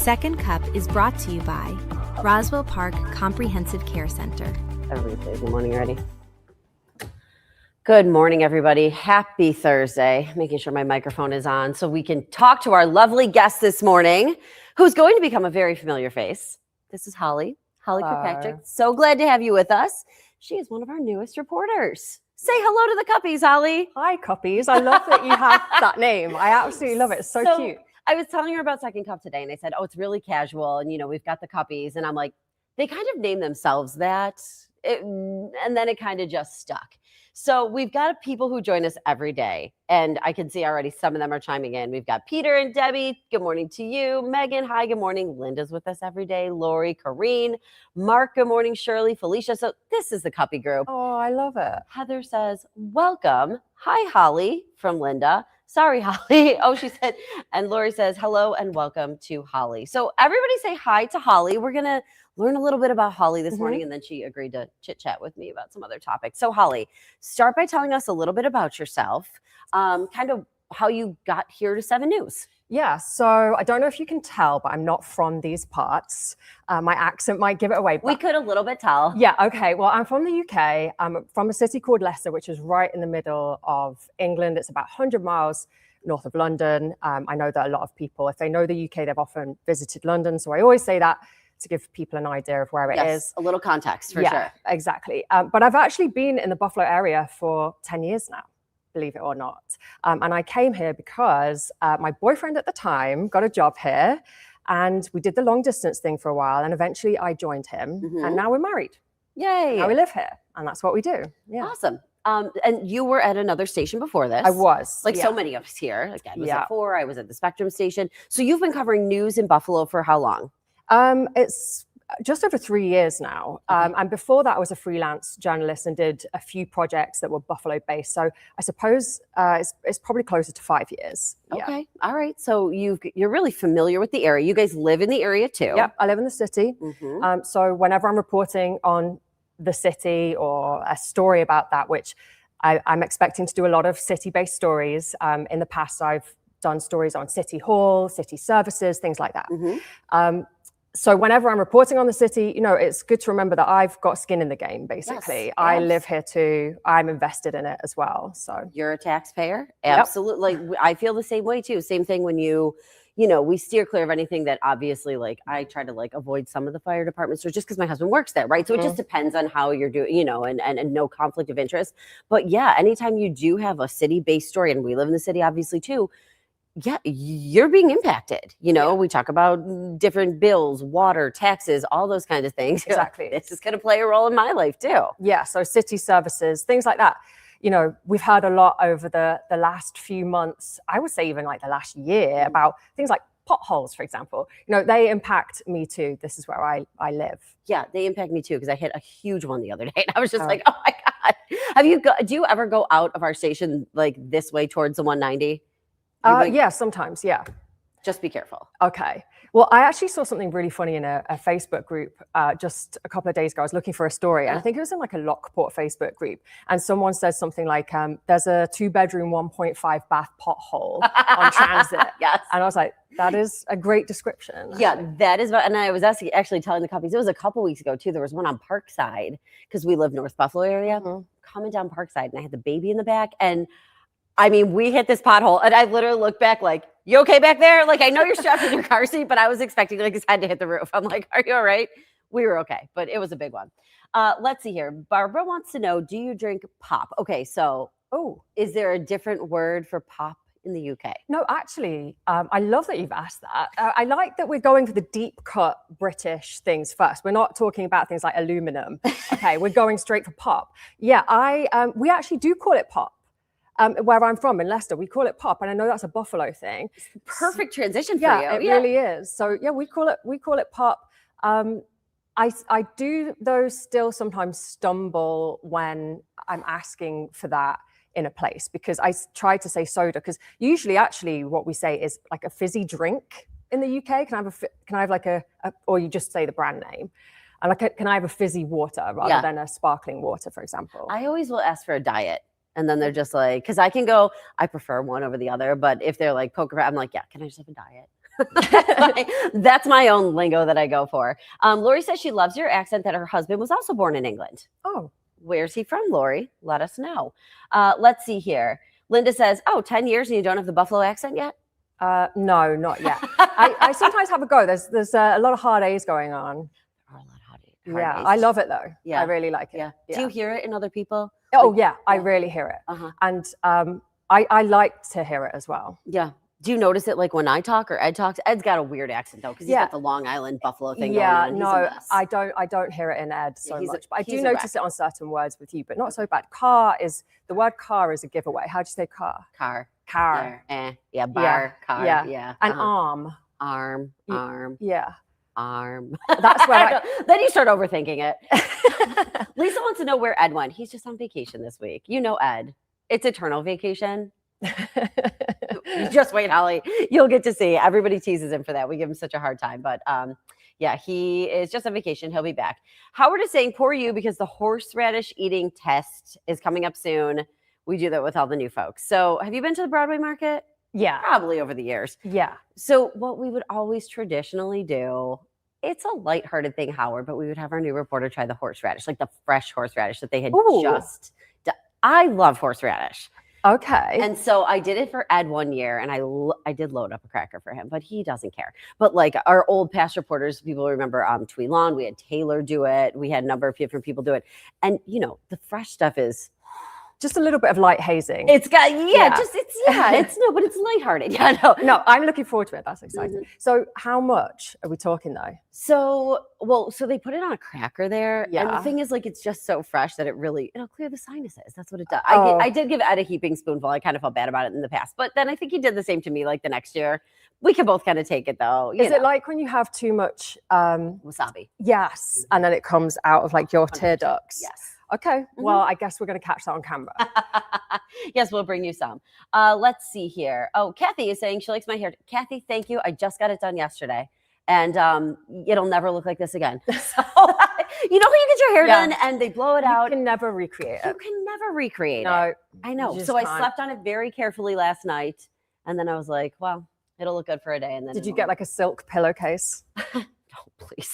Second Cup is brought to you by Roswell Park Comprehensive Care Center. Everybody say good morning already. Good morning, everybody. Happy Thursday. Making sure my microphone is on so we can talk to our lovely guest this morning, who's going to become a very familiar face. This is Holly Kirkpatrick. So glad to have you with us. She is one of our newest reporters. Say hello to the Cuppies, Holly. Hi, Cuppies. I love that you have that name. I absolutely love it. It's so cute. I was telling her about Second Cup today, and I said, oh, it's really casual, and, we've got the Cuppies, and I'm like, they kind of name themselves that, and then it kind of just stuck. So we've got people who join us every day, and I can see already some of them are chiming in. We've got Peter and Debbie. Good morning to you. Megan, hi, good morning. Linda's with us every day. Lori, Kareen, Mark, good morning. Shirley, Felicia. So this is the Cuppy group. Oh, I love it. Heather says, welcome. Hi, Holly, from Linda. Sorry, Holly. Oh, she said, and Lori says, hello and welcome to Holly. So everybody say hi to Holly. We're going to learn a little bit about Holly this morning, and then she agreed to chit chat with me about some other topics. So Holly, start by telling us a little bit about yourself, kind of how you got here to 7 News. Yeah, so I don't know if you can tell, but I'm not from these parts. My accent might give it away. We could a little bit tell. Yeah, okay. Well, I'm from the UK. I'm from a city called Leicester, which is right in the middle of England. It's about 100 miles north of London. I know that a lot of people, if they know the UK, they've often visited London. So I always say that to give people an idea of where it is. A little context for sure. Exactly. But I've actually been in the Buffalo area for 10 years now, believe it or not. And I came here because my boyfriend at the time got a job here, and we did the long distance thing for a while, and eventually I joined him, and now we're married. Yay. Now we live here, and that's what we do. Yeah. Awesome. And you were at another station before this. I was. Like so many of us here. Like I was at 4, I was at the Spectrum station. So you've been covering news in Buffalo for how long? It's just over 3 years now. And before that, I was a freelance journalist and did a few projects that were Buffalo based. So I suppose it's probably closer to 5 years. Okay. All right. So you're really familiar with the area. You guys live in the area too. Yep. I live in the city. So whenever I'm reporting on the city or a story about that, which I'm expecting to do a lot of city-based stories. In the past, I've done stories on City Hall, city services, things like that. So whenever I'm reporting on the city, it's good to remember that I've got skin in the game, basically. Yes, I live here too. I'm invested in it as well. So you're a taxpayer? Absolutely. Yep. Like I feel the same way too. Same thing when we steer clear of anything that obviously I try to avoid some of the fire departments, or just because my husband works there, right? So it just depends on how you're doing, and no conflict of interest. But yeah, anytime you do have a city-based story, and we live in the city obviously too, yeah, you're being impacted. We talk about different bills, water, taxes, all those kinds of things. Exactly. This is going to play a role in my life too. Yeah. So city services, things like that. We've heard a lot over the last few months, I would say even like the last year, about things like potholes, for example. They impact me too. This is where I live. Yeah, they impact me too, because I hit a huge one the other day. And I was just like, oh my God. Do you ever go out of our station like this way towards the 190? Yeah, sometimes. Yeah. Just be careful. Okay. Well, I actually saw something really funny in a Facebook group just a couple of days ago. I was looking for a story, and I think it was in like a Lockport Facebook group. And someone said something like, there's a 2-bedroom, 1.5 bath pothole on Transit. Yes. And I was like, that is a great description. Yeah, that is. And I was actually telling the Cuppies, it was a couple weeks ago too. There was one on Parkside, because we live North Buffalo area, coming down Parkside, and I had the baby in the back. And I mean, we hit this pothole, and I literally looked back like, you okay back there? Like, I know you're strapped in your car seat, but I was expecting his head to hit the roof. I'm like, are you all right? We were okay, but it was a big one. Let's see here. Barbara wants to know, do you drink pop? Okay, so, is there a different word for pop in the UK? No, actually, I love that you've asked that. I like that we're going for the deep cut British things first. We're not talking about things like aluminum. Okay, we're going straight for pop. Yeah, we actually do call it pop. Where I'm from in Leicester, we call it pop, and I know that's a Buffalo thing. Perfect transition for you. Yeah, it really is. So yeah, we call it pop. I do though still sometimes stumble when I'm asking for that in a place, because I try to say soda, because usually actually what we say is like a fizzy drink in the UK. Can I have like a or you just say the brand name. And like, can I have a fizzy water rather than a sparkling water, for example? I always will ask for a diet. And then they're just like, because I prefer one over the other. But if they're like Coca-Cola, I'm like, yeah, can I just have a diet? That's my own lingo that I go for. Lori says she loves your accent, that her husband was also born in England. Oh, Where's he from, Lori? Let us know. Let's see here. Linda says, 10 years and you don't have the Buffalo accent yet? no, not yet. I sometimes have a go. There's a lot of hard A's going on. There are a lot of hard Yeah, A's. I love it though. Yeah. I really like it. Yeah. Do you hear it in other people? Oh Like, yeah, I yeah. really hear it. Uh-huh. And I like to hear it as well. Yeah. Do you notice it like when I talk or Ed talks? Ed's got a weird accent though, because he's Yeah. got the Long Island Buffalo thing Yeah, going on. He's a no, mess. I don't hear it in Ed so he's a- much, but I he's do a notice it on certain words with you, but not so bad. The word car is a giveaway. How do you say car? Car. Car. Yeah. Bar. Car. yeah. Yeah. And uh-huh. arm. Arm. Y- Arm. Yeah. Arm. That's where Then you start overthinking it. Lisa wants to know where Ed went. He's just on vacation this week. You know Ed. It's eternal vacation. You just wait, Holly. You'll get to see. Everybody teases him for that. We give him such a hard time. But yeah, he is just on vacation. He'll be back. Howard is saying, poor you, because the horseradish eating test is coming up soon. We do that with all the new folks. So have you been to the Broadway market? Yeah. Probably over the years. Yeah. So what we would always traditionally do, it's a lighthearted thing, Howard, but we would have our new reporter try the horseradish, like the fresh horseradish that they had Ooh. just done. I love horseradish. Okay. And so I did it for Ed one year, and I did load up a cracker for him, but he doesn't care. But like our old past reporters, people remember Twee Lawn, we had Taylor do it. We had a number of different people do it. And, you know, the fresh stuff is, Just a little bit of light hazing. it's got, Yeah. but it's lighthearted. Yeah, no. No, I'm looking forward to it. That's exciting. Mm-hmm. So how much are we talking though? So they put it on a cracker there. And the Yeah. thing is, like, it's just so fresh that it'll clear the sinuses. That's what it does. Oh. I did give Ed a heaping spoonful. I kind of felt bad about it in the past, but then I think he did the same to me like the next year. We can both kind of take it though. Is it like when you have too much wasabi? yes, and then it comes out of like your tear 100%. ducts? Yes. Okay. Well, I guess we're going to catch that on camera. Yes, we'll bring you some. Let's see here. Oh, Kathy is saying she likes my hair. Kathy, thank you. I just got it done yesterday. And it'll never look like this again. So, you know when you get your hair Yeah. done and they blow it out? You can never recreate You it. can never recreate it. No. I know. you So just I can't. slept on it very carefully last night. And then I was like, well, it'll look good for a day. And then Did you it'll- get like a silk pillowcase? Oh, please.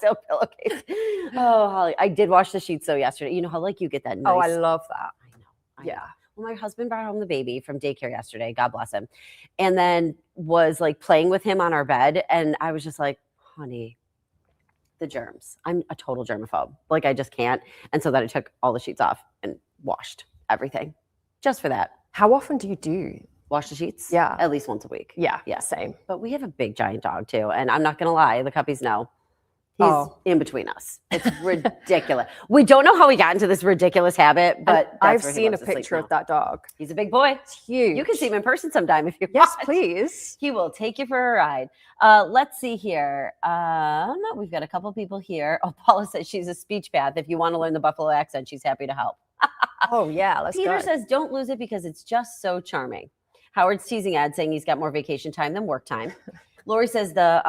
So pillowcase. Oh, Holly. I did wash the sheets though yesterday. You know how like you get that nice. Oh, I love that. I know. I know. Yeah. Well, my husband brought home the baby from daycare yesterday. God bless him. And then was like playing with him on our bed. And I was just like, honey, the germs. I'm a total germaphobe. Like I just can't. And so then I took all the sheets off and washed everything just for that. How often do you do? Wash the sheets? Yeah. At least once a week. Yeah. Yeah. Same. But we have a big giant dog too. And I'm not going to lie, the puppies know. He's Oh. in between us. It's ridiculous. We don't know how we got into this ridiculous habit, And but I've that's where he seen a loves to sleep picture now. of that dog. He's a big boy. It's huge. You can see him in person sometime if you Yes, want. please. He will take you for a ride. Let's see here. No, we've got a couple people here. Oh, Paula says she's a speech path. If you want to learn the Buffalo accent, she's happy to help. Oh yeah, let's Peter go. says don't lose it because it's just so charming. Howard's teasing Ed, saying he's got more vacation time than work time. Lori says the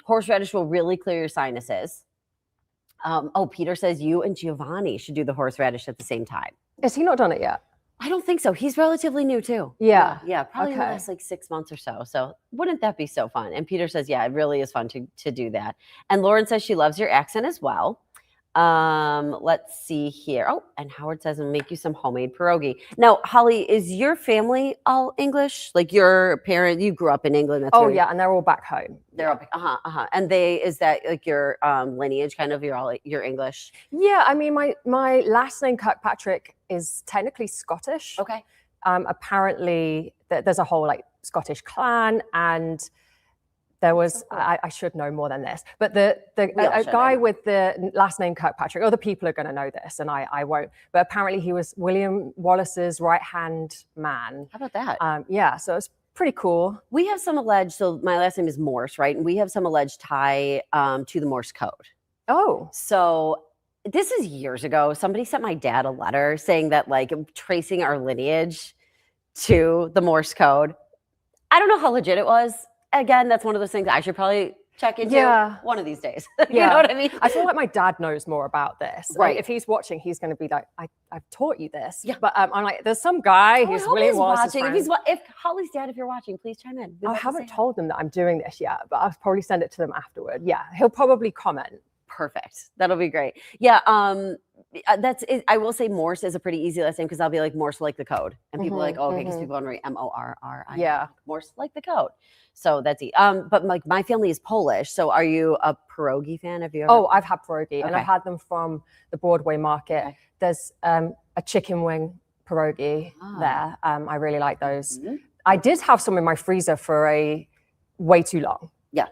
horseradish will really clear your sinuses. Peter says you and Giovanni should do the horseradish at the same time. Has he not done it yet? I don't think so. He's relatively new too. Yeah. Yeah, probably in the Okay. last like 6 months or so. So wouldn't that be so fun? And Peter says, yeah, it really is fun to do that. And Lauren says she loves your accent as well. Let's see here. Oh, and Howard says, I'll make you some homemade pierogi. Now, Holly, is your family all English? Like your parent, you grew up in England. That's Oh where yeah, and they're all back home. they're all, And is that like your lineage kind of, you're English? Yeah, I mean, my last name Kirkpatrick is technically Scottish. Okay. Apparently, there's a whole like Scottish clan, and there was I should know more than this, but We all a should, guy I know. with the last name Kirkpatrick. Other people are going to know this, and I won't. But apparently, he was William Wallace's right hand man. How about that? Yeah, so it's pretty cool. We have some alleged, so my last name is Morse, right? And we have some alleged tie to the Morse code. Oh, So this is years ago. Somebody sent my dad a letter saying that like tracing our lineage to the Morse code. I don't know how legit it was. Again, that's one of those things I should probably check into Yeah. one of these days. You Yeah. know what I mean? I feel like my dad knows more about this. Right. If he's watching, he's going to be like, I've taught you this. Yeah. But I'm like, there's some guy Oh, I who's hope really he's Wallace's watching. friend. If Holly's dad, if you're watching, please chime in. We'd I love to haven't say hi. told them that I'm doing this yet, but I'll probably send it to them afterward. Yeah, he'll probably comment. Perfect. That'll be great. Yeah. That's it. I will say Morse is a pretty easy last name because I'll be like Morse like the code, and people are like, oh, okay, because people want to write Morri. Yeah. Morse like the code. So that's it. But like my family is Polish. So are you a pierogi fan? Have you ever? Oh, I've had pierogi, and Okay. I've had them from the Broadway market. Okay. There's a chicken wing pierogi Ah. there. I really like those. Mhm. I did have some in my freezer for way too long. Yeah.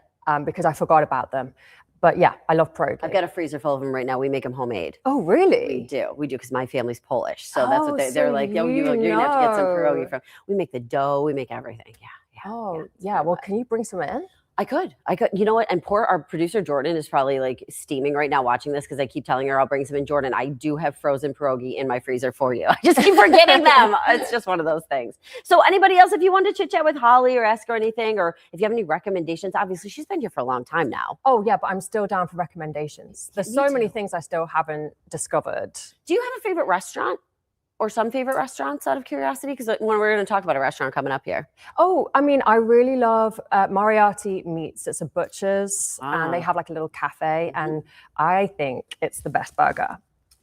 Because I forgot about them. But yeah, I love pierogi. I've got a freezer full of them right now. We make them homemade. Oh, We really? do because my family's Polish. So that's what Oh, they're so like, yo, you you're gonna have to get some know. pierogi from. We make the dough, we make everything. Yeah. Oh, it's yeah. very Well, good. can you bring some in? I could. You know what? And poor our producer Jordan is probably like steaming right now watching this because I keep telling her I'll bring some in. Jordan, I do have frozen pierogi in my freezer for you. I just keep forgetting them. It's just one of those things. So anybody else, if you want to chit chat with Holly or ask her anything, or if you have any recommendations, obviously she's been here for a long time now. Oh, yeah, but I'm still down for recommendations. There's Me so many too. things I still haven't discovered. Do you have a favorite restaurant or some favorite restaurants out of curiosity? Because when we're going to talk about a restaurant coming up here. Oh, I mean, I really love Moriarty Meats. It's a butcher's, and they Ah. have like a little cafe, and I think it's the best burger.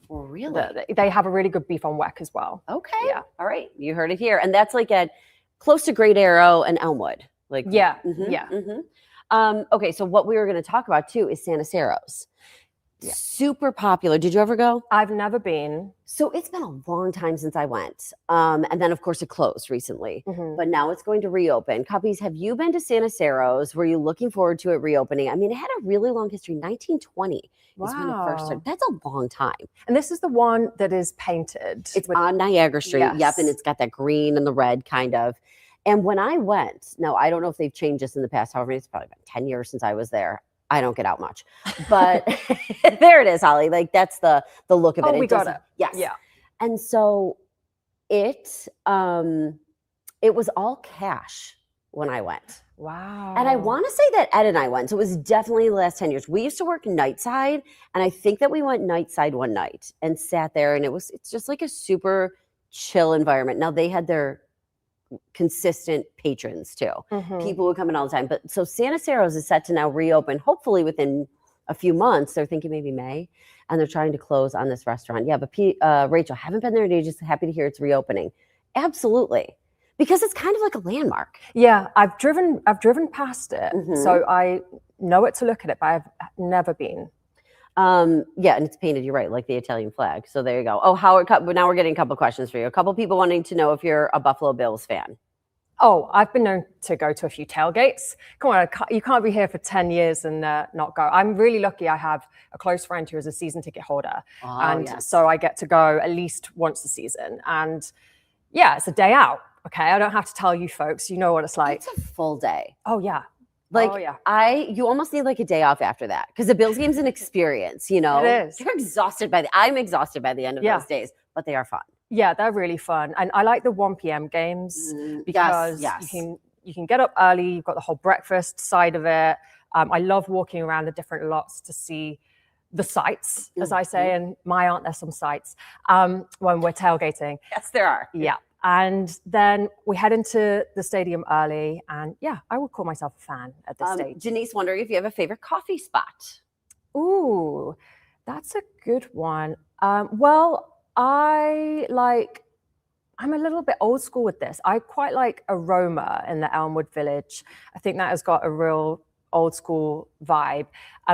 Really? They have a really good beef on weck as well. Okay. Yeah. All right. You heard it here. And that's like at close to Great Arrow and Elmwood. Like Yeah, mhm, yeah. mhm. Okay, so what we were going to talk about too is Sanicero's. Yeah. Super popular. Did you ever go? I've never been. So it's been a long time since I went. And then of course it closed recently. Mhm. But now it's going to reopen. Cuppies, have you been to Sanicero's? Were you looking forward to it reopening? I mean, it had a really long history. 1920 is when it first Wow. started. That's a long time. And this is the one that is painted. It's with- on Niagara Street. Yep. Yes. And it's got that green and the red kind of. And when I went, now I don't know if they've changed this in the past, however, it's probably been 10 years since I was there. I don't get out much. But there it is, Holly. Like that's the look of it. Oh, we got doesn't- it. Yes. Yeah. And so it was all cash when I went. Wow. And I want to say that Ed and I went. So it was definitely the last 10 years. We used to work night side, and I think that we went night side one night and sat there, and it's just like a super chill environment. Now they had their consistent patrons too. Mhm. People would come in all the time. But so Sanicero's is set to now reopen, hopefully within a few months. They're thinking maybe May, and they're trying to close on this restaurant. Yeah, but Rachel, haven't been there in ages. Happy to hear it's reopening. Absolutely. Because it's kind of like a landmark. Yeah, I've driven past it, Mhm. so I know it to look at it, but I've never been. Yeah, and it's painted, you're right, like the Italian flag. So there you go. Oh, Howard, but now we're getting a couple questions for you. A couple people wanting to know if you're a Buffalo Bills fan. Oh, I've been known to go to a few tailgates. Come on, you can't be here for 10 years and not go. I'm really lucky I have a close friend who is a season ticket holder. Oh, and yes. so I get to go at least once a season. And yeah, it's a day out. Okay, I don't have to tell you folks. You know what it's like. It's a full day. Oh, yeah. Like oh, yeah. you almost need like a day off after that because the Bills game's an experience, you know. It is. You're exhausted I'm exhausted by the end of Yeah. those days, but they are fun. Yeah, they're really fun. And I like the 1 p.m. games because yes. you can get up early. You've got the whole breakfast side of it. I love walking around the different lots to see the sights, as I say. And my aunt, there's some sights when we're tailgating. Yes, there are. Yeah. And then we head into the stadium early. And yeah, I would call myself a fan at this stage. Janice wondering if you have a favorite coffee spot. Ooh, that's a good one. Well, I'm a little bit old school with this. I quite like Aroma in the Elmwood Village. I think that has got a real old school vibe.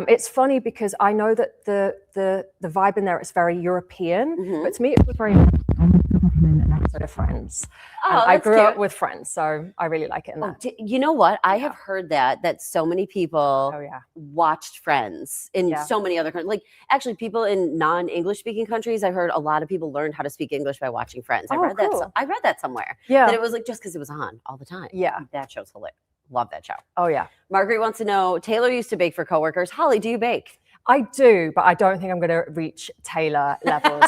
It's funny because I know that the vibe in there is very European, Mhm. but to me it was very an episode of Friends. And I that's grew up cute. with Friends, so I really like it in Oh, that. you know what? I Yeah. have heard that so many people Oh yeah. watched Friends in Yeah. so many other countries. Like actually, people in non-English speaking countries, I heard a lot of people learned how to speak English by watching Friends. Oh, cool. I read that somewhere. Yeah. That it was like just because it was on all the time. Yeah. That show's hilarious. Love that show. Oh yeah. Marguerite wants to know, Taylor used to bake for coworkers. Holly, do you bake? I do, but I don't think I'm going to reach Taylor levels.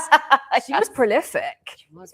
She was prolific.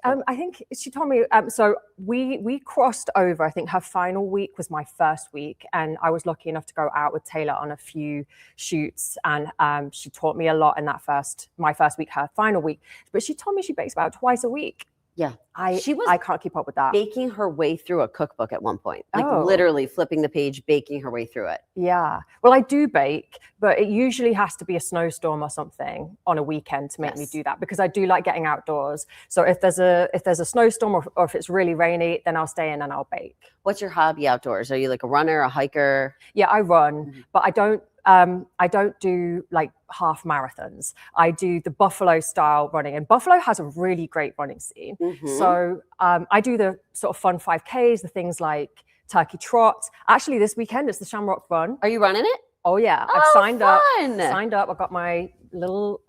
I think she told me, so we crossed over. I think her final week was my first week, and I was lucky enough to go out with Taylor on a few shoots, and she taught me a lot in my first week, her final week. But she told me she bakes about twice a week. Yeah. I can't keep up with that. Baking her way through a cookbook at one point, like Oh. literally flipping the page, baking her way through it. Yeah. Well, I do bake, but it usually has to be a snowstorm or something on a weekend to make me Yes. do that, because I do like getting outdoors. So if there's a snowstorm or if it's really rainy, then I'll stay in and I'll bake. What's your hobby outdoors? Are you like a runner, a hiker? Yeah, I run, Mhm. but I don't do like half marathons. I do the Buffalo style running, and Buffalo has a really great running scene. Mhm. So I do the sort of fun 5Ks, the things like Turkey Trot. Actually, this weekend it's the Shamrock Run. Are you running it? Oh yeah, I've Oh, signed up. fun. Signed up. I got my little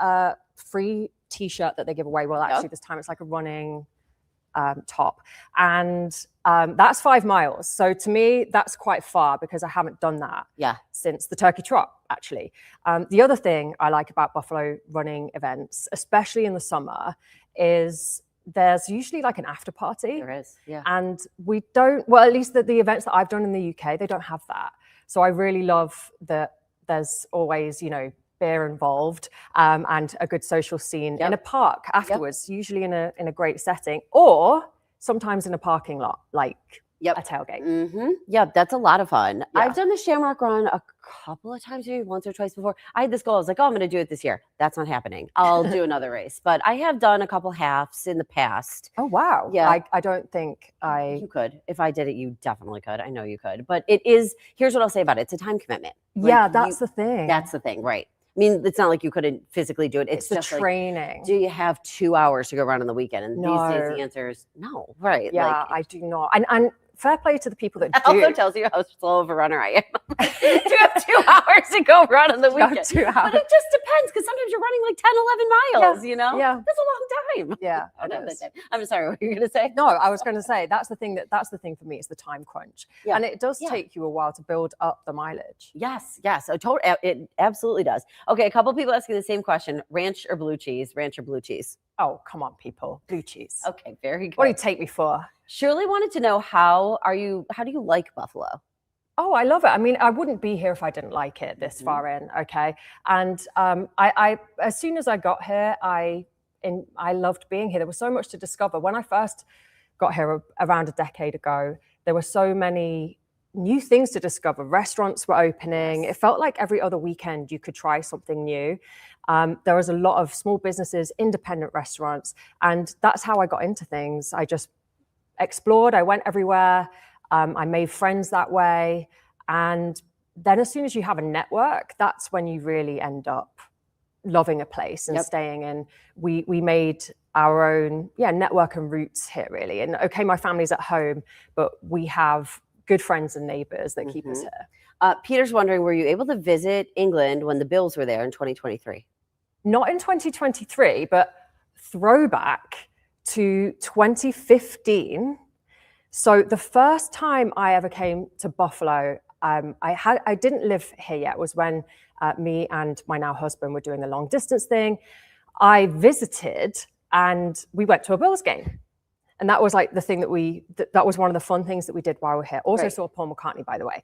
free T-shirt that they give away. Well, actually, this time it's like a running top, and that's 5 miles. So to me, that's quite far because I haven't done that Yeah. since the Turkey Trot. Actually, the other thing I like about Buffalo running events, especially in the summer, is there's usually like an after party. There is. Yeah. And we don't, well, at least the events that I've done in the UK, they don't have that. So I really love that there's always, beer involved and a good social scene in a park afterwards, usually in a great setting, or sometimes in a parking lot, like a tailgate. Mm-hmm. Yeah, that's a lot of fun. Yeah. I've done the Shamrock Run a couple of times, maybe once or twice before. I had this goal. I was like, oh, I'm going to do it this year. That's not happening. I'll do another race. But I have done a couple halves in the past. Oh, wow. Yeah. I don't think You could. If I did it, you definitely could. I know you could. But it is, here's what I'll say about it. It's a time commitment. Yeah, Like, that's the thing. That's the thing, right? I mean, it's not like you couldn't physically do it. It's the just like, training. do you have 2 hours to go around on the weekend? And No. these days the answer is no, right? Yeah, Like, I do not. And fair play to the people that it also do. tells you how slow of a runner I am. You have 2 hours to go run on the You have weekend. 2 But hours. it just depends, because sometimes you're running like 10, 11 miles, Yeah. That's a long time. Yeah, I don't it have that is. time. I'm sorry, what were you going to say? No, I was going to say that's the thing for me is the time crunch, Yeah. and it does Yeah. take you a while to build up the mileage. Yes, it absolutely does. Okay, a couple people asking the same question: ranch or blue cheese? Ranch or blue cheese? Oh, come on, people, blue cheese. Okay, very good. What do you take me for? Shirley wanted to know how do you like Buffalo? Oh, I love it. I mean, I wouldn't be here if I didn't like it this far in. Okay, and I as soon as I got here, I loved being here. There was so much to discover. When I first got here around a decade ago, there were so many new things to discover. Restaurants were opening. It felt like every other weekend you could try something new. There was a lot of small businesses, independent restaurants, and that's how I got into things. I just explored. I went everywhere. I made friends that way. And then as soon as you have a network, that's when you really end up loving a place and staying in. We made our own network and roots here, really. And okay, my family's at home, but we have good friends and neighbors that keep us here. Peter's wondering, were you able to visit England when the Bills were there in 2023? Not in 2023, but throwback to 2015. So the first time I ever came to Buffalo, I didn't live here yet. It was when me and my now husband were doing the long distance thing. I visited and we went to a Bills game. And that was like the thing that was one of the fun things that we did while we were here. Also saw Paul McCartney, by the way,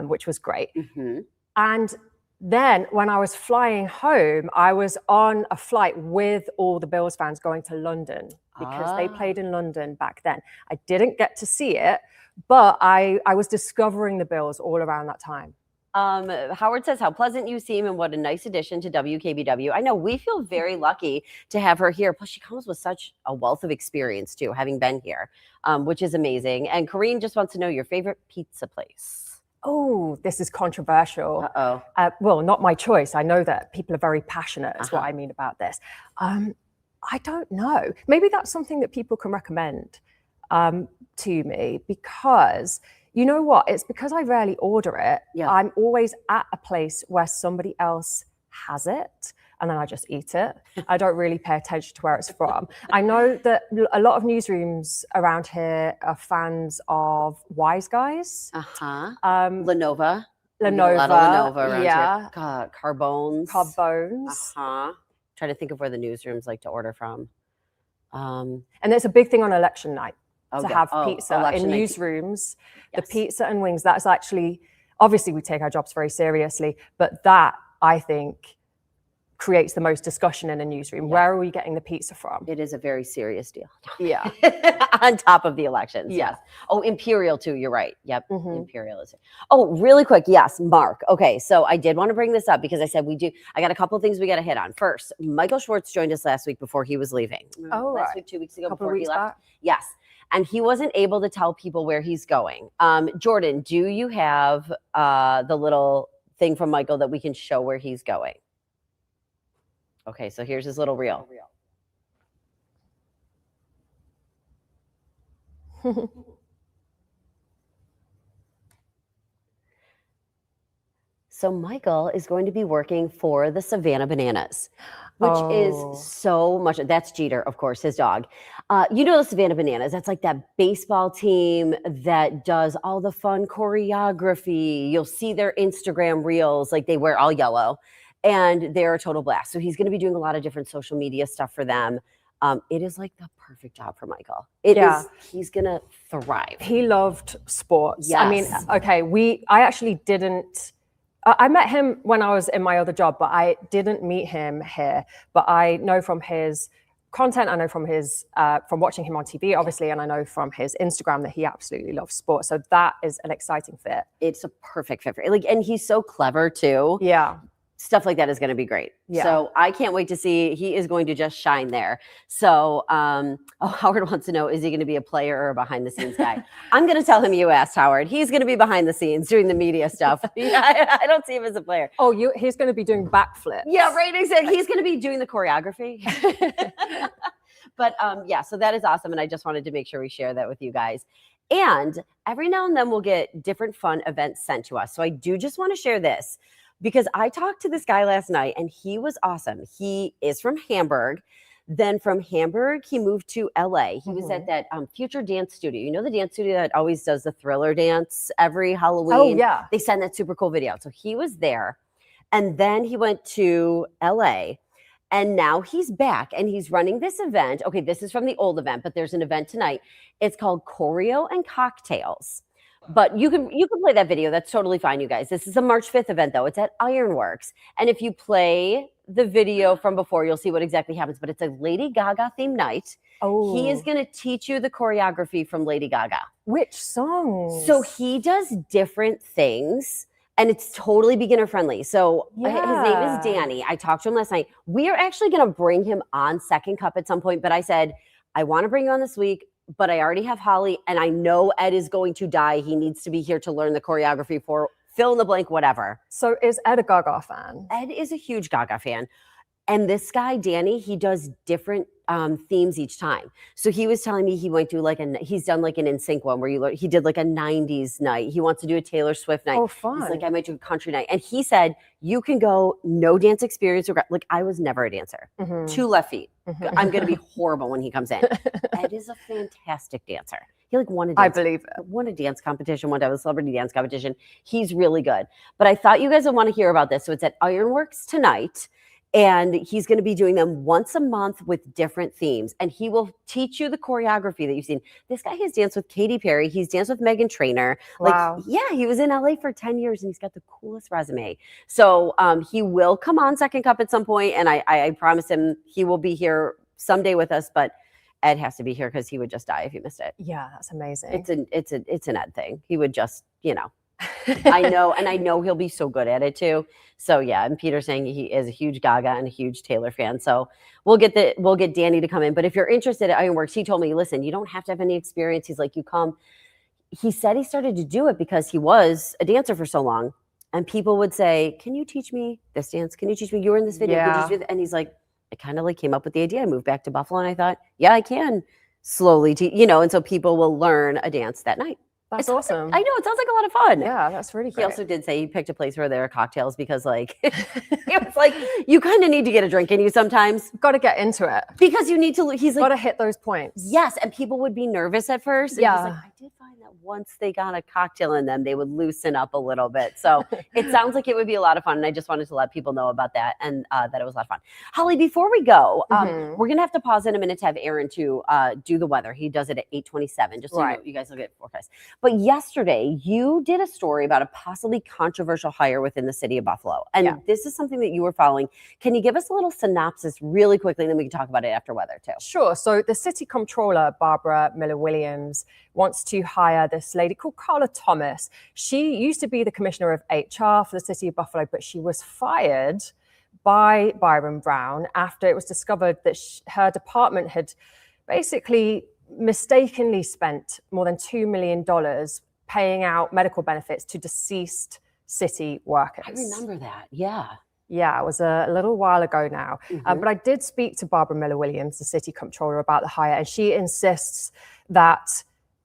which was great. Mm-hmm. And then when I was flying home, I was on a flight with all the Bills fans going to London because they played in London back then. I didn't get to see it, but I was discovering the Bills all around that time. Howard says, how pleasant you seem and what a nice addition to WKBW. I know we feel very lucky to have her here. Plus, she comes with such a wealth of experience, too, having been here, which is amazing. And Corrine just wants to know your favorite pizza place. Oh, this is controversial. Uh-oh. Well, not my choice. I know that people are very passionate, is what I mean about this. I don't know. Maybe that's something that people can recommend to me, because you know what? It's because I rarely order it. Yeah. I'm always at a place where somebody else has it, and then I just eat it. I don't really pay attention to where it's from. I know that a lot of newsrooms around here are fans of Wise Guys. Lenova. We get a lot of Lenovo around yeah. here. Carbones. Carbones. Trying to think of where the newsrooms like to order from. And it's a big thing on election night to have pizza in election night. newsrooms. The Yes. pizza and wings, that's actually, obviously we take our jobs very seriously, but that I think creates the most discussion in a newsroom. Where are we getting the pizza from? It is a very serious deal. Yeah. On top of the elections. Yeah. Yes. Oh, Imperial too. You're right. Yep. Mhm. Imperial is. Oh, really quick. Yes, Mark. Okay. So I did want to bring this up because I said I got a couple of things we got to hit on. First, Michael Schwartz joined us last week before he was leaving. Oh, last right. week, 2 weeks ago, A couple of before he weeks left. back. Yes. And he wasn't able to tell people where he's going. Jordan, do you have the little thing from Michael that we can show where he's going? Okay, so here's his little reel. So Michael is going to be working for the Savannah Bananas, which Oh. is so much. That's Jeter, of course, his dog. You know the Savannah Bananas. That's like that baseball team that does all the fun choreography. You'll see their Instagram reels, like they wear all yellow, and they're a total blast. So he's going to be doing a lot of different social media stuff for them. It is like the perfect job for Michael. Yeah. He's going to thrive. He loved sports. I mean, Yes. okay, I actually didn't. I met him when I was in my other job, but I didn't meet him here. But I know from his content, I know from his from watching him on TV, obviously, and I know from his Instagram that he absolutely loves sports. So that is an exciting fit. It's a perfect fit for and he's so clever too. Yeah. Stuff like that is going to be great. Yeah. So I can't wait to see. He is going to just shine there. So, Howard wants to know, is he going to be a player or a behind the scenes guy? I'm going to tell him you asked Howard. He's going to be behind the scenes doing the media stuff. I don't see him as a player. Oh, he's going to be doing backflips. Yeah, right. Exactly. He's going to be doing the choreography. But yeah, so that is awesome. And I just wanted to make sure we share that with you guys. And every now and then we'll get different fun events sent to us. So I do just want to share this, because I talked to this guy last night and he was awesome. He is from Hamburg. Then from Hamburg, he moved to LA. He was at that Future Dance Studio. You know, the dance studio that always does the Thriller dance every Halloween? Oh, yeah. They send that super cool video. So he was there. And then he went to LA. And now he's back and he's running this event. Okay, this is from the old event, but there's an event tonight. It's called Choreo and Cocktails. But you can play that video. That's totally fine, you guys. This is a March 5th event, though. It's at Ironworks. And if you play the video from before, you'll see what exactly happens. But it's a Lady Gaga themed night. Oh. He is going to teach you the choreography from Lady Gaga. Which songs? So he does different things. And it's totally beginner friendly. So his name is Danny. I talked to him last night. We are actually going to bring him on Second Cup at some point. But I said, I want to bring you on this week, but I already have Holly. And I know Ed is going to die. He needs to be here to learn the choreography for fill in the blank, whatever. So is Ed a Gaga fan? Ed is a huge Gaga fan. And this guy, Danny, he does different themes each time. So he was telling me he went to he's done like an NSYNC one where he did like a 90s night. He wants to do a Taylor Swift night. Oh, fun. He's like, I might do a country night. And he said, you can go no dance experience. Like I was never a dancer. Mhm. 2 left feet. Mhm. I'm going to be horrible when he comes in. Ed is a fantastic dancer. He won a I dance, believe it. won a dance competition one time, a celebrity dance competition. He's really good. But I thought you guys would want to hear about this. So it's at Ironworks tonight. And he's going to be doing them once a month with different themes. And he will teach you the choreography that you've seen. This guy has danced with Katy Perry. He's danced with Meghan Trainor. Wow. Yeah, he was in LA for 10 years and he's got the coolest resume. So he will come on Second Cup at some point. And I promise him he will be here someday with us. But Ed has to be here because he would just die if he missed it. Yeah, that's amazing. It's an Ed thing. He would just, I know, and I know he'll be so good at it too. So yeah, and Peter's saying he is a huge Gaga and a huge Taylor fan. So we'll get Danny to come in. But if you're interested at Ironworks, he told me, listen, you don't have to have any experience. He's like, you come. He said he started to do it because he was a dancer for so long, and people would say, "Can you teach me this dance? Can you teach me? You were in this video." Can you teach me?" And he's like, I kind of came up with the idea. I moved back to Buffalo, and I thought, yeah, I can slowly teach, and so people will learn a dance that night. That's awesome. I know, it sounds like a lot of fun. Yeah, that's really great. He also did say he picked a place where there are cocktails because it was like, you kind of need to get a drink in you sometimes. Got to get into it. Because you need to, he's like. Got to hit those points. Yes, and people would be nervous at first. And Yeah. he's like, I did find that once they got a cocktail in them, they would loosen up a little bit. So it sounds like it would be a lot of fun. And I just wanted to let people know about that and that it was a lot of fun. Holly, before we go, we're going to have to pause in a minute to have Aaron to do the weather. He does it at 8:27, just so you guys look at forecast. But yesterday, you did a story about a possibly controversial hire within the city of Buffalo. And this is something that you were following. Can you give us a little synopsis really quickly, and then we can talk about it after weather too? Sure. So the city comptroller, Barbara Miller-Williams, wants to hire this lady called Carla Thomas. She used to be the commissioner of HR for the city of Buffalo, but she was fired by Byron Brown after it was discovered that her department had basically mistakenly spent more than $2 million paying out medical benefits to deceased city workers. I remember that. Yeah. Yeah, it was a little while ago now. But I did speak to Barbara Miller-Williams, the city comptroller, about the hire, and she insists that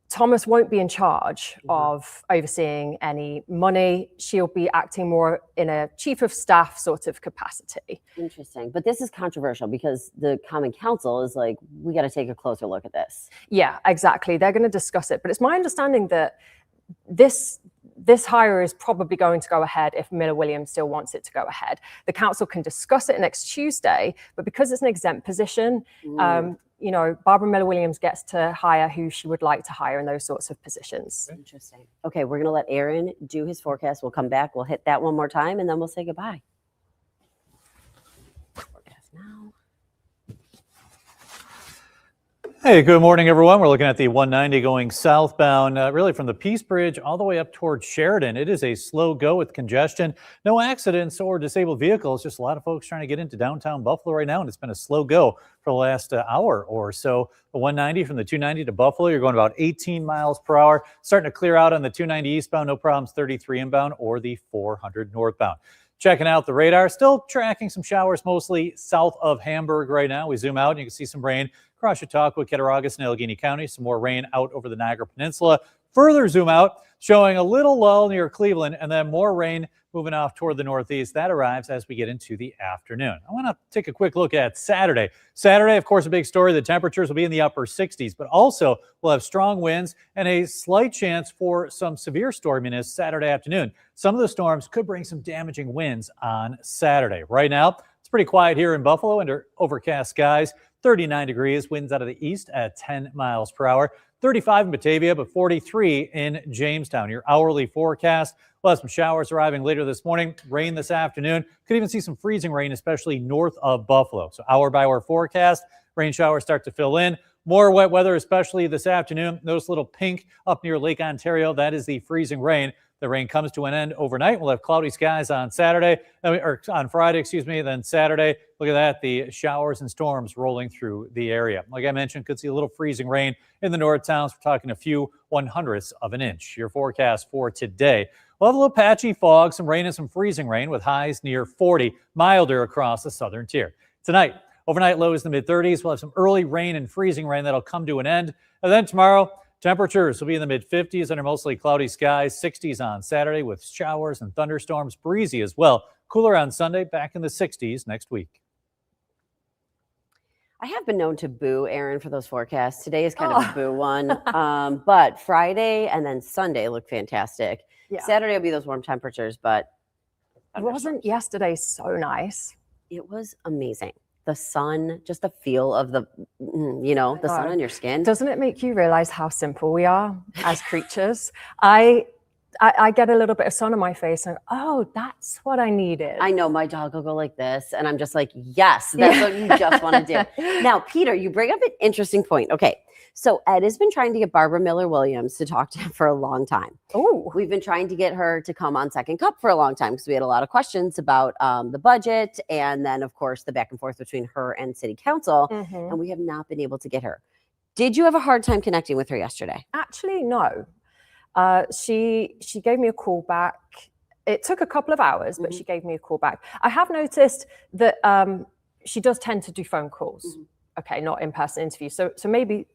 Thomas won't be in charge of overseeing any money. She'll be acting more in a chief of staff sort of capacity. Interesting. But this is controversial because the Common Council is like, we got to take a closer look at this. Yeah, exactly. They're going to discuss it. But it's my understanding that this hire is probably going to go ahead if Miller-Williams still wants it to go ahead. The council can discuss it next Tuesday, but because it's an exempt position, Barbara Miller-Williams gets to hire who she would like to hire in those sorts of positions. Interesting. Okay, we're going to let Aaron do his forecast. We'll come back. We'll hit that one more time, and then we'll say goodbye. Forecast now. Hey, good morning, everyone. We're looking at the 190 going southbound, really from the Peace Bridge all the way up towards Sheridan. It is a slow go with congestion. No accidents or disabled vehicles, just a lot of folks trying to get into downtown Buffalo right now, and it's been a slow go for the last hour or so. The 190 from the 290 to Buffalo, you're going about 18 miles per hour. Starting to clear out on the 290 eastbound, no problems, 33 inbound or the 400 northbound. Checking out the radar, still tracking some showers mostly south of Hamburg right now. We zoom out and you can see some rain across Chautauqua, Cattaraugus, and Allegheny County. Some more rain out over the Niagara Peninsula. Further zoom out, showing a little lull near Cleveland, and then more rain moving off toward the northeast. That arrives as we get into the afternoon. I want to take a quick look at Saturday. Saturday, of course, a big story. The temperatures will be in the upper 60s, but also we'll have strong winds and a slight chance for some severe storminess Saturday afternoon. Some of the storms could bring some damaging winds on Saturday. Right now, it's pretty quiet here in Buffalo under overcast skies. 39 degrees, winds out of the east at 10 miles per hour. 35 in Batavia, but 43 in Jamestown. Your hourly forecast. We'll have some showers arriving later this morning, rain this afternoon. Could even see some freezing rain, especially north of Buffalo. So hour by hour forecast, rain showers start to fill in. More wet weather, especially this afternoon. Notice a little pink up near Lake Ontario. That is the freezing rain. The rain comes to an end overnight. We'll have cloudy skies on Saturday, or on Friday, excuse me. Then Saturday, look at that, the showers and storms rolling through the area. Like I mentioned, could see a little freezing rain in the north towns. We're talking a few 1/100ths of an inch. Your forecast for today. We'll have a little patchy fog, some rain and some freezing rain with highs near 40, milder across the southern tier. Tonight, overnight lows in the mid-30s. We'll have some early rain and freezing rain that'll come to an end. And then tomorrow, temperatures will be in the mid-50s under mostly cloudy skies, 60s on Saturday with showers and thunderstorms, breezy as well. Cooler on Sunday, back in the 60s next week. I have been known to boo Aaron for those forecasts. Today is kind of a boo one, but Friday and then Sunday look fantastic. Yeah. Saturday will be those warm temperatures, but wasn't yesterday so nice? It was amazing. The sun, just the feel of the sun on your skin. Doesn't it make you realize how simple we are as creatures? I get a little bit of sun on my face and that's what I needed. I know my dog will go like this and I'm just like, yes, that's what you just want to do. Now, Peter, you bring up an interesting point. Okay. So Ed has been trying to get Barbara Miller-Williams to talk to him for a long time. Oh, we've been trying to get her to come on Second Cup for a long time because we had a lot of questions about the budget and then, of course, the back and forth between her and City Council, and we have not been able to get her. Did you have a hard time connecting with her yesterday? Actually, no. She gave me a call back. It took a couple of hours, but she gave me a call back. I have noticed that she does tend to do phone calls. Okay, not in-person interviews. So maybe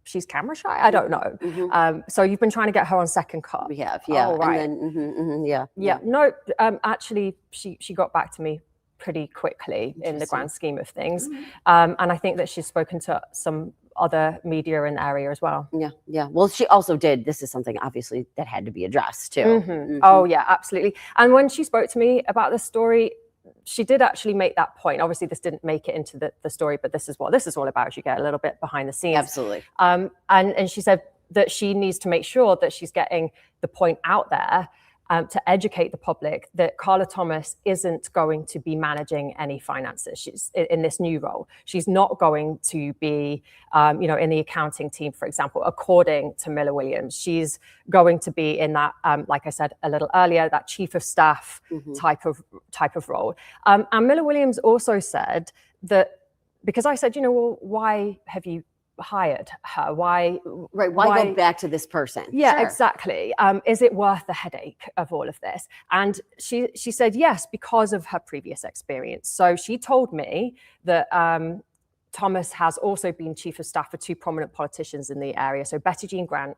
she's camera shy. I don't know. So you've been trying to get her on Second Cup. We have, yeah. Oh, right. And then, yeah. No, actually, she got back to me pretty quickly in the grand scheme of things. And I think that she's spoken to some other media in the area as well. Yeah. Well, she also did. This is something obviously that had to be addressed too. Oh yeah, absolutely. And when she spoke to me about this story, she did actually make that point. Obviously, this didn't make it into the story, but this is what this is all about. You get a little bit behind the scenes. Absolutely. And she said that she needs to make sure that she's getting the point out there to educate the public that Carla Thomas isn't going to be managing any finances. She's in this new role. She's not going to be, in the accounting team, for example, according to Miller Williams. She's going to be in that, like I said a little earlier, that chief of staff type of role. And Miller Williams also said that, because I said, well, why have you hired her? Why go back to this person? Yeah, Sure. exactly. Is it worth the headache of all of this? And she said yes, because of her previous experience. So she told me that Thomas has also been chief of staff for two prominent politicians in the area. So Betty Jean Grant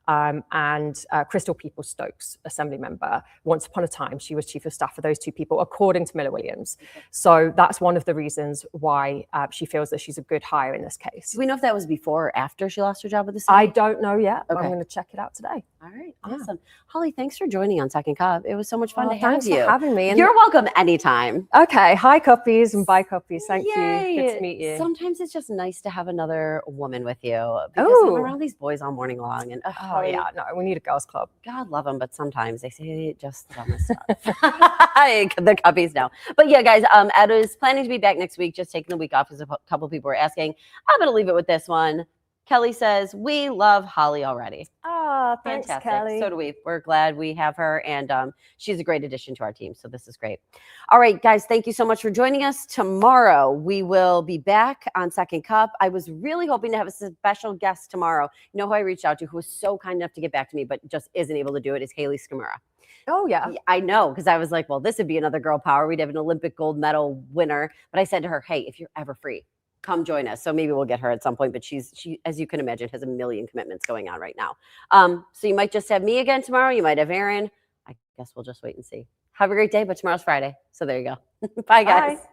and Crystal Peoples-Stokes, assembly member. Once upon a time, she was chief of staff for those two people, according to Miller Williams. So that's one of the reasons why she feels that she's a good hire in this case. Do we know if that was before or after she lost her job with the city? I don't know yet. Okay. I'm going to check it out today. All right, awesome. Holly, thanks for joining on Second Cup. It was so much fun to have Thanks you. for having me. And You're welcome anytime. okay, hi cuppies and bye cuppies. Thank Yay. you. Good to meet you. Sometimes it's just nice to have another woman with you because Ooh. I'm around these boys all morning long, and Oh yeah, no, we need a girls club. God love them, but sometimes they say just the dumbest stuff. The cuppies know. But yeah, guys, Ed is planning to be back next week, just taking the week off because a couple people were asking. I'm going to leave it with this one. Kelly says, we love Holly already. Ah, thanks, Fantastic. Kelly. So do we. We're glad we have her, and she's a great addition to our team. So this is great. All right, guys, thank you so much for joining us. Tomorrow, we will be back on Second Cup. I was really hoping to have a special guest tomorrow. You know who I reached out to, who was so kind enough to get back to me, but just isn't able to do it, is Haley Skamura. Oh yeah. I know, because I was like, well, this would be another girl power. We'd have an Olympic gold medal winner. But I said to her, hey, if you're ever free, come join us. So maybe we'll get her at some point, but she, as you can imagine, has a million commitments going on right now. So you might just have me again tomorrow. You might have Aaron. I guess we'll just wait and see. Have a great day, but tomorrow's Friday. So there you go. Bye, guys. Bye.